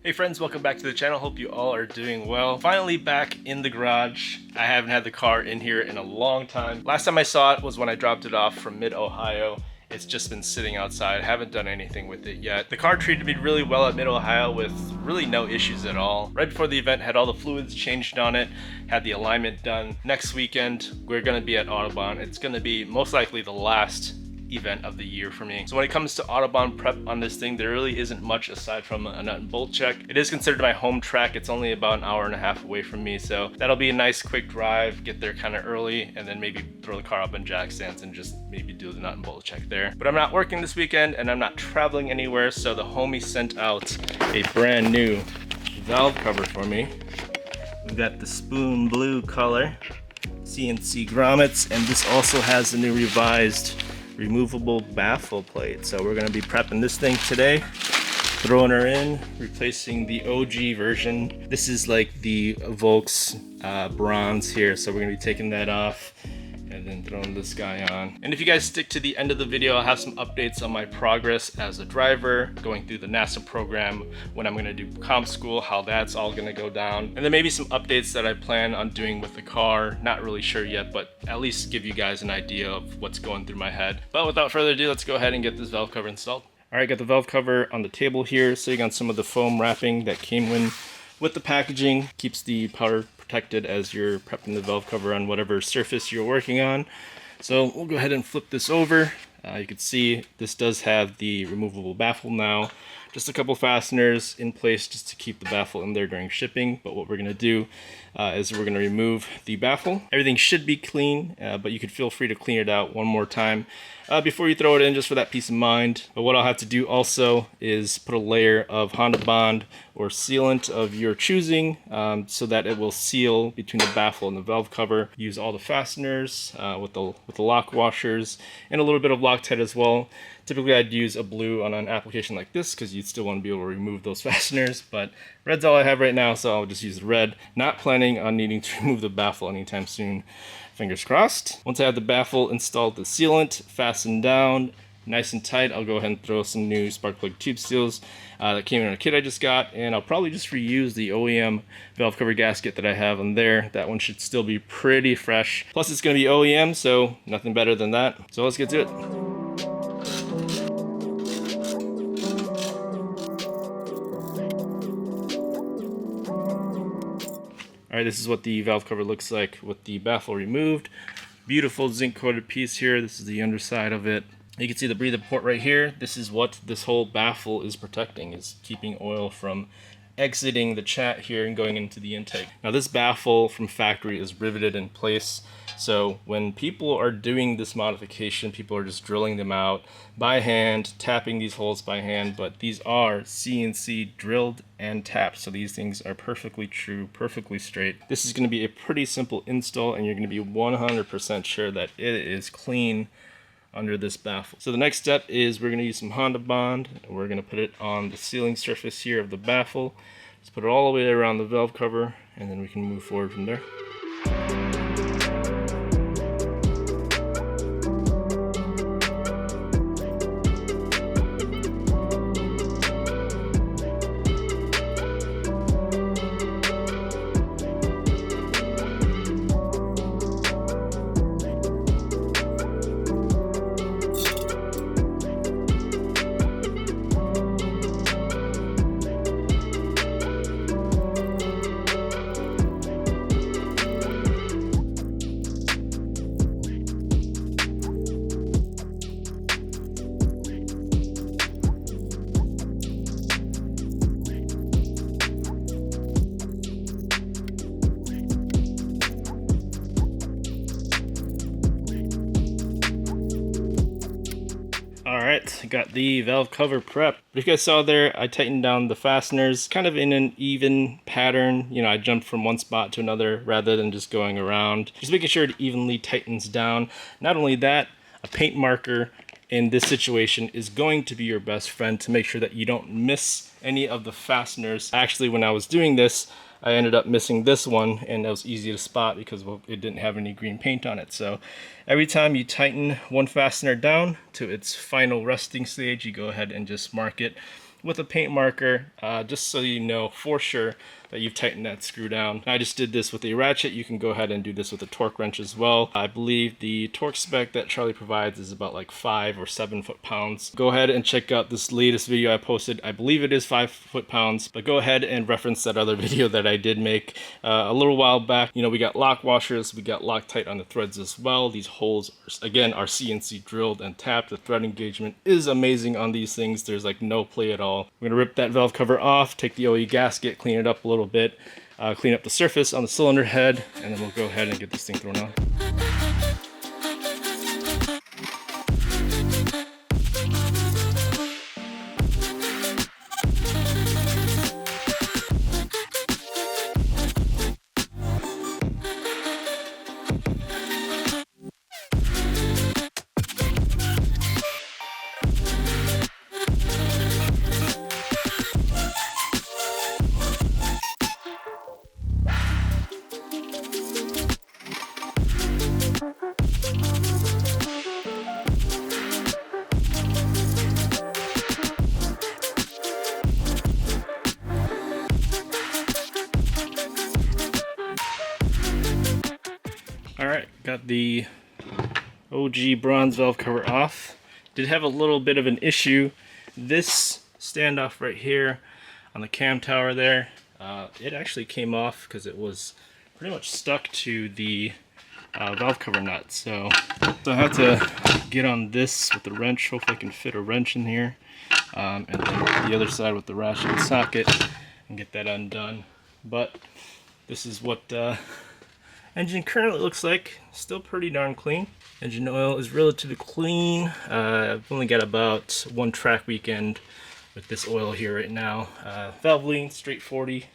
Hey friends, welcome back to the channel. Hope you all are doing well. Finally back in the garage. I haven't had the car in here in a long time. Last time I saw it was when I dropped it off from mid-Ohio. It's just been sitting outside. I haven't done anything with it yet. The car treated me really well at mid-Ohio with really no issues at all. Right before the event, had all the fluids changed on it, had the alignment done. Next weekend, we're gonna be at Autobahn. It's gonna be most likely the last event of the year for me. So when it comes to Autobahn prep on this thing, there really isn't much aside from a nut and bolt check. It is considered my home track. It's only about an hour and a half away from me, so that'll be a nice quick drive, get there kind of early, and then maybe throw the car up in jack stands and just maybe do the nut and bolt check there. But I'm not working this weekend and I'm not traveling anywhere, so the homie sent out a brand new valve cover for me. We've got the spoon blue color, CNC grommets, and this also has the new revised removable baffle plate. So we're going to be prepping this thing today, throwing her in, replacing the OG version. This is like the Volks bronze here, so we're going to be taking that off and then throwing this guy on. And if you guys stick to the end of the video, I'll have some updates on my progress as a driver, going through the NASA program, when I'm gonna do comp school, how that's all gonna go down, and then maybe some updates that I plan on doing with the car. Not really sure yet, but at least give you guys an idea of what's going through my head. But without further ado, let's go ahead and get this valve cover installed. All right, got the valve cover on the table here, sitting on some of the foam wrapping that came with the packaging. Keeps the powder protected as you're prepping the valve cover on whatever surface you're working on. So we'll go ahead and flip this over. You can see this does have the removable baffle now. Just a couple fasteners in place just to keep the baffle in there during shipping. But what we're going to do is we're going to remove the baffle. Everything should be clean, but you could feel free to clean it out one more time before you throw it in, just for that peace of mind. But what I'll have to do also is put a layer of Honda Bond or sealant of your choosing so that it will seal between the baffle and the valve cover. Use all the fasteners with the lock washers and a little bit of Loctite as well. Typically I'd use a blue on an application like this because you'd still want to be able to remove those fasteners, but red's all I have right now, so I'll just use the red. Not planning on needing to remove the baffle anytime soon. Fingers crossed. Once I have the baffle installed, the sealant fastened down nice and tight, I'll go ahead and throw some new spark plug tube seals that came in a kit I just got, and I'll probably just reuse the OEM valve cover gasket that I have on there. That one should still be pretty fresh. Plus it's going to be OEM, so nothing better than that. So let's get to it. Alright, this is what the valve cover looks like with the baffle removed. Beautiful zinc coated piece here. This is the underside of it. You can see the breather port right here. This is what this whole baffle is protecting, is keeping oil from exiting the chat here and going into the intake. Now this baffle from factory is riveted in place, so when people are doing this modification, people are just drilling them out by hand, tapping these holes by hand, but these are CNC drilled and tapped, so these things are perfectly true, perfectly straight. This is going to be a pretty simple install, and you're going to be 100% sure that it is clean under this baffle. So the next step is we're going to use some Honda Bond, and we're going to put it on the sealing surface here of the baffle. Just put it all the way around the valve cover, and then we can move forward from there. Alright, got the valve cover prep. But if you guys saw there, I tightened down the fasteners kind of in an even pattern. You know, I jumped from one spot to another rather than just going around. Just making sure it evenly tightens down. Not only that, a paint marker in this situation is going to be your best friend to make sure that you don't miss any of the fasteners. Actually, when I was doing this, I ended up missing this one, and that was easy to spot because, well, it didn't have any green paint on it. So every time you tighten one fastener down to its final resting stage, you go ahead and just mark it with a paint marker, just so you know for sure that you've tightened that screw down. I just did this with a ratchet. You can go ahead and do this with a torque wrench as well. I believe the torque spec that Charlie provides is about like 5 or 7 foot-pounds. Go ahead and check out this latest video I posted. I believe it is 5 foot-pounds, but go ahead and reference that other video that I did make a little while back. You know, we got lock washers, we got Loctite on the threads as well. These holes, again, are CNC drilled and tapped. The thread engagement is amazing on these things. There's like no play at all. We're gonna rip that valve cover off, take the OE gasket, clean it up a little bit, clean up the surface on the cylinder head, and then we'll go ahead and get this thing thrown on. Alright, got the OG bronze valve cover off. Did have a little bit of an issue. This standoff right here on the cam tower there, it actually came off because it was pretty much stuck to the valve cover nut. So I had to get on this with the wrench. Hopefully I can fit a wrench in here. And then the other side with the ratchet and socket and get that undone. But this is what engine currently looks like. Still pretty darn clean. Engine oil is relatively clean. I've only got about 1 track weekend with this oil here right now. Valve lean, straight 40,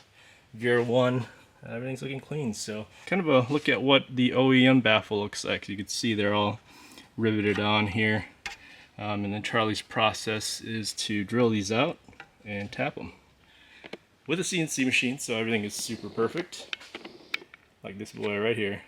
VR1. Everything's looking clean. So kind of a look at what the OEM baffle looks like. You can see they're all riveted on here. And then Charlie's process is to drill these out and tap them with a CNC machine, so everything is super perfect. Like this boy right here.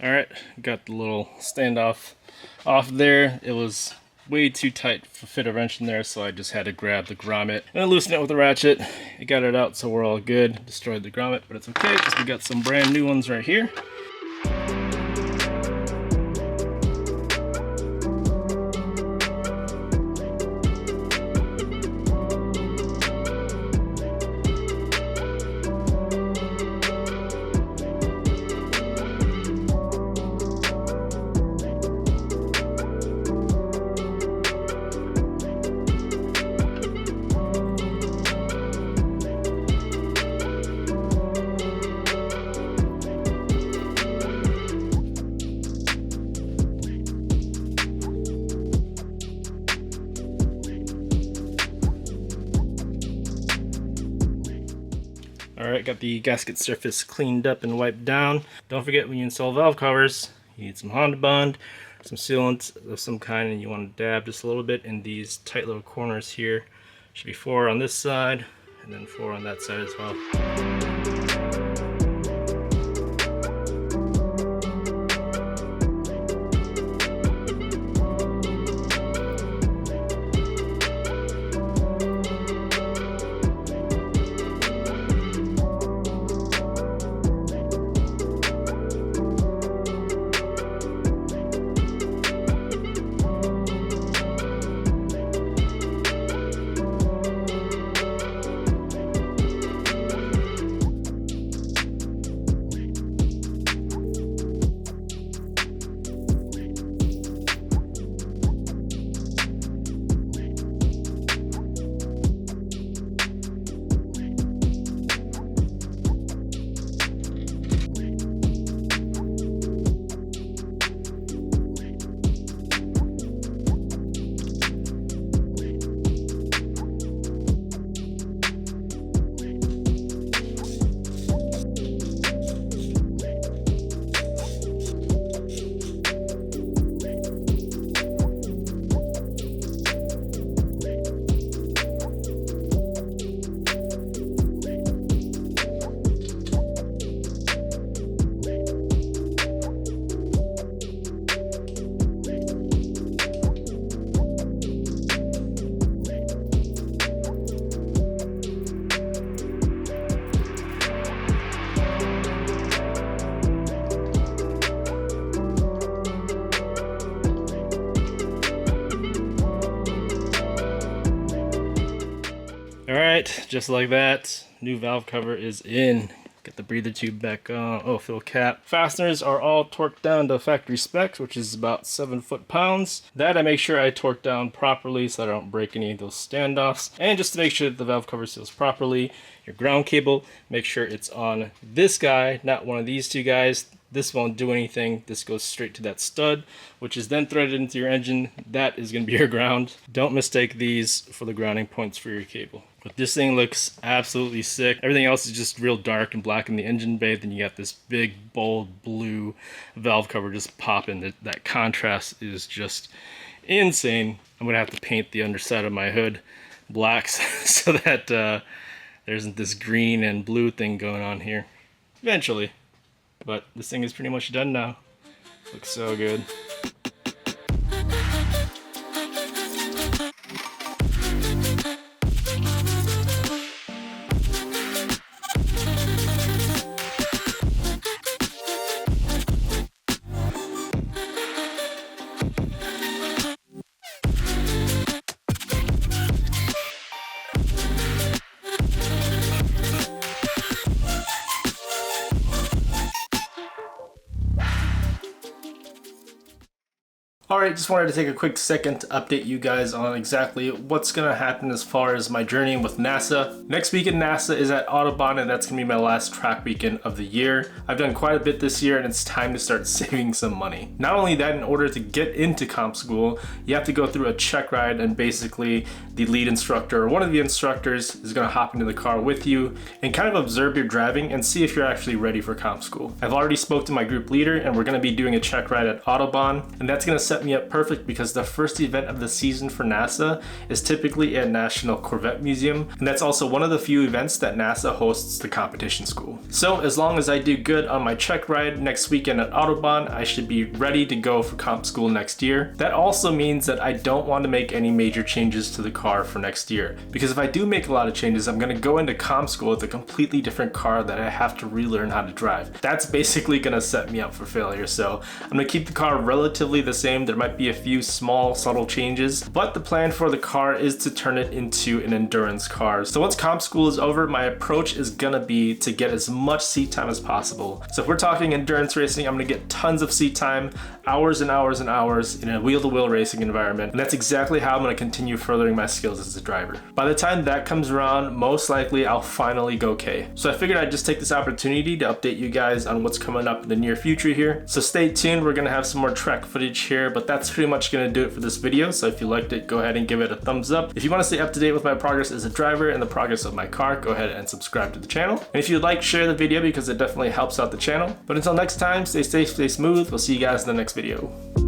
Alright, got the little standoff off there. It was way too tight to fit a wrench in there, so I just had to grab the grommet and loosen it with a ratchet. It got it out, so we're all good. Destroyed the grommet, but it's okay because we got some brand new ones right here. Alright, got the gasket surface cleaned up and wiped down. Don't forget, when you install valve covers, you need some Honda bond, some sealant of some kind, and you want to dab just a little bit in these tight little corners here. Should be 4 on this side, and then 4 on that side as well. right, just like that, new valve cover is in. Get the breather tube back on. Oh, fill cap. Fasteners are all torqued down to factory specs, which is about 7 foot-pounds. That I make sure I torque down properly so I don't break any of those standoffs. And just to make sure that the valve cover seals properly, your ground cable, make sure it's on this guy, not one of these two guys. This won't do anything. This goes straight to that stud, which is then threaded into your engine. That is going to be your ground. Don't mistake these for the grounding points for your cable. But this thing looks absolutely sick. Everything else is just real dark and black in the engine bay. Then you got this big, bold blue valve cover just popping. That contrast is just insane. I'm going to have to paint the underside of my hood black so that there isn't this green and blue thing going on here. Eventually. But this thing is pretty much done now. Looks so good. Alright, just wanted to take a quick second to update you guys on exactly what's going to happen as far as my journey with NASA. Next weekend NASA is at Autobahn, and that's going to be my last track weekend of the year. I've done quite a bit this year and it's time to start saving some money. Not only that, in order to get into comp school, you have to go through a check ride, and basically the lead instructor or one of the instructors is going to hop into the car with you and kind of observe your driving and see if you're actually ready for comp school. I've already spoke to my group leader and we're going to be doing a check ride at Autobahn, and that's going to set me up perfect because the first event of the season for NASA is typically at National Corvette Museum, and that's also one of the few events that NASA hosts the competition school. So as long as I do good on my check ride next weekend at Autobahn, I should be ready to go for comp school next year. That also means that I don't want to make any major changes to the car for next year, because if I do make a lot of changes, I'm going to go into comp school with a completely different car that I have to relearn how to drive. That's basically going to set me up for failure. So I'm going to keep the car relatively the same. There might be a few small subtle changes, but the plan for the car is to turn it into an endurance car. So once comp school is over, my approach is gonna be to get as much seat time as possible. So if we're talking endurance racing, I'm gonna get tons of seat time, hours and hours and hours in a wheel-to-wheel racing environment, and that's exactly how I'm gonna continue furthering my skills as a driver. By the time that comes around, most likely I'll finally go K. So I figured I'd just take this opportunity to update you guys on what's coming up in the near future here. So stay tuned, we're gonna have some more track footage here, but that's pretty much gonna do it for this video. So if you liked it, go ahead and give it a thumbs up. If you want to stay up to date with my progress as a driver and the progress of my car, go ahead and subscribe to the channel. And if you'd like, share the video because it definitely helps out the channel. But until next time, stay safe, stay smooth. We'll see you guys in the next video.